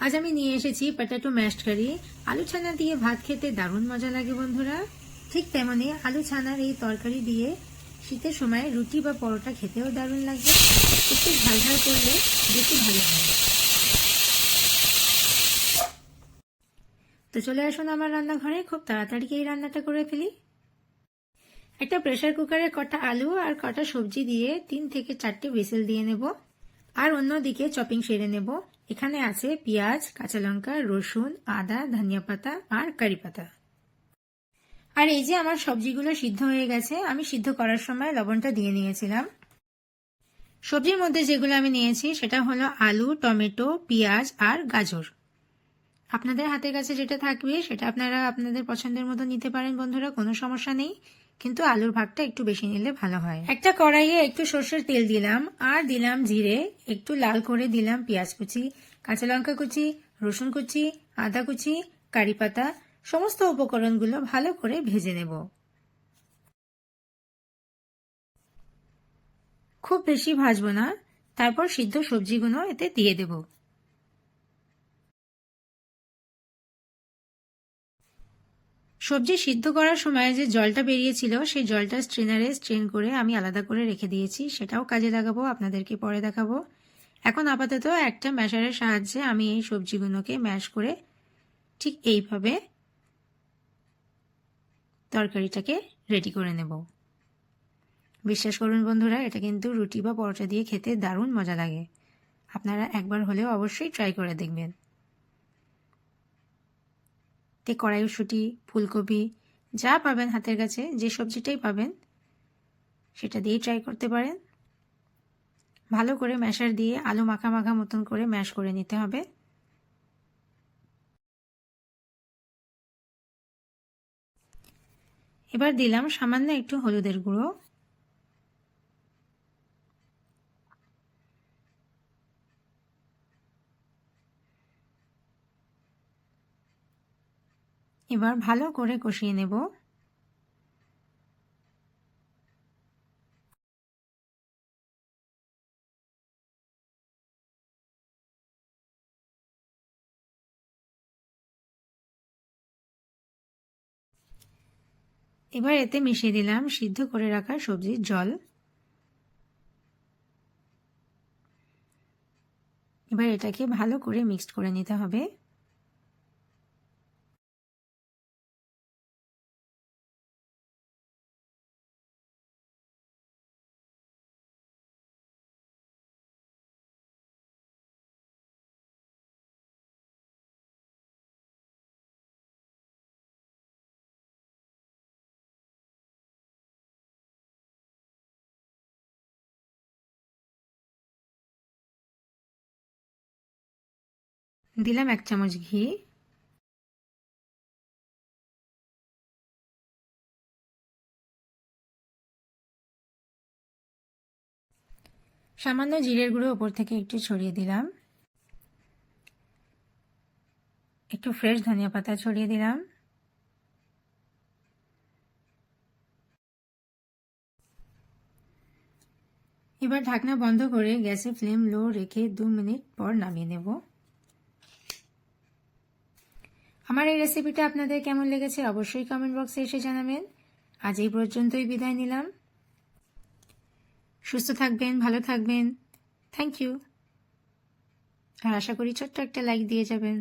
আজ আমি নিয়ে এসেছি পটেটো ম্যাশড কারি। আলু ছানা দিয়ে ভাত খেতে দারুণ মজা লাগে বন্ধুরা। ঠিক তেমনি আলু ছানার এই তরকারি দিয়ে শীতের সময় রুটি বা পরোটা খেতেও দারুণ লাগে। একটু ঝাল ঝাল করলে বেশি ভালো হয়। তো চলে আসুন আমার রান্নাঘরে, খুব তাড়াতাড়ি এই রান্নাটা করে ফেলি। একটা প্রেসার কুকারে কটা আলু আর কটা সবজি দিয়ে 3 থেকে 4টে হুইসেল দিয়ে নেব। আর অন্যদিকে চপিং সেরে নেব। এখানে আছে পেঁয়াজ, কাঁচা লঙ্কা, রসুন, আদা, ধনিয়া পাতা আর কারি পাতা। আর এই যে আমার সবজিগুলো সিদ্ধ হয়ে গেছে, আমি সিদ্ধ করার সময় লবণটা দিয়ে নিয়েছিলাম। সবজির মধ্যে যেগুলো আমি নিয়েছি সেটা হলো আলু, টমেটো, পেঁয়াজ আর গাজর। আপনাদের হাতের কাছে যেটা থাকবে সেটা আপনারা আপনাদের পছন্দের মতো নিতে পারেন বন্ধুরা, কোনো সমস্যা নেই, কিন্তু আলুর ভাগটা একটু বেশি নিলে ভালো হয়। একটা কড়াইয়ে একটু সর্ষের তেল দিলাম আর দিলাম জিরে, একটু লাল করে দিলাম পেঁয়াজ কুচি, কাঁচা লঙ্কা কুচি, রসুন কুচি, আদা কুচি, কারি পাতা। সমস্ত উপকরণগুলো ভালো করে ভেজে নেব। খুব বেশি ভাজবো না, তারপর সিদ্ধ সবজিগুলো এতে দিয়ে দেব। সবজি সিদ্ধ করার সময় যে জলটা বেরিয়েছিল সেই জলটা স্ট্রেনারে স্ট্রেন করে আমি আলাদা করে রেখে দিয়েছি, সেটাও কাজে লাগাবো, আপনাদেরকে পরে দেখাবো। এখন আপাতত একটা ম্যাশারের সাহায্যে আমি এই সবজিগুলোকে ম্যাশ করে ঠিক এইভাবে তরকারিটাকে রেডি করে নেব। বিশ্বাস করুন বন্ধুরা, এটা কিন্তু রুটি বা পরোটা দিয়ে খেতে দারুণ মজা লাগে। আপনারা একবার হলেও অবশ্যই ট্রাই করে দেখবেন। তে কড়াইশুঁটি, ফুলকপি যা পাবেন হাতের কাছে, যে সবজিটাই পাবেন সেটা দিয়েই ট্রাই করতে পারেন। ভালো করে ম্যাশার দিয়ে আলু মাখা মাখা মতন করে ম্যাশ করে নিতে হবে। এবার দিলাম সামান্য একটু হলুদের গুঁড়ো, এবার ভালো করে কষিয়ে নেব। এবার এতে মিশিয়ে দিলাম সিদ্ধ করে রাখা সবজির জল। এবার এটাকে ভালো করে মিক্সড করে নিতে হবে। দিলাম 1 চামচ ঘি। সামান্য জিরের গুঁড়ো ওপর থেকে একটু ছড়িয়ে দিলাম। একটু ফ্রেশ ধনিয়া পাতা ছড়িয়ে দিলাম। এবার ঢাকনা বন্ধ করে গ্যাসের ফ্লেম লো রেখে 2 মিনিট পর নামিয়ে নেব। আমার এই রেসিপিটা আপনাদের কেমন লেগেছে অবশ্যই কমেন্ট বক্সে এসে জানাবেন। আজ এই পর্যন্তই বিদায় নিলাম। সুস্থ থাকবেন, ভালো থাকবেন। Thank you. আর আশা করি ছোট্ট একটা লাইক দিয়ে যাবেন।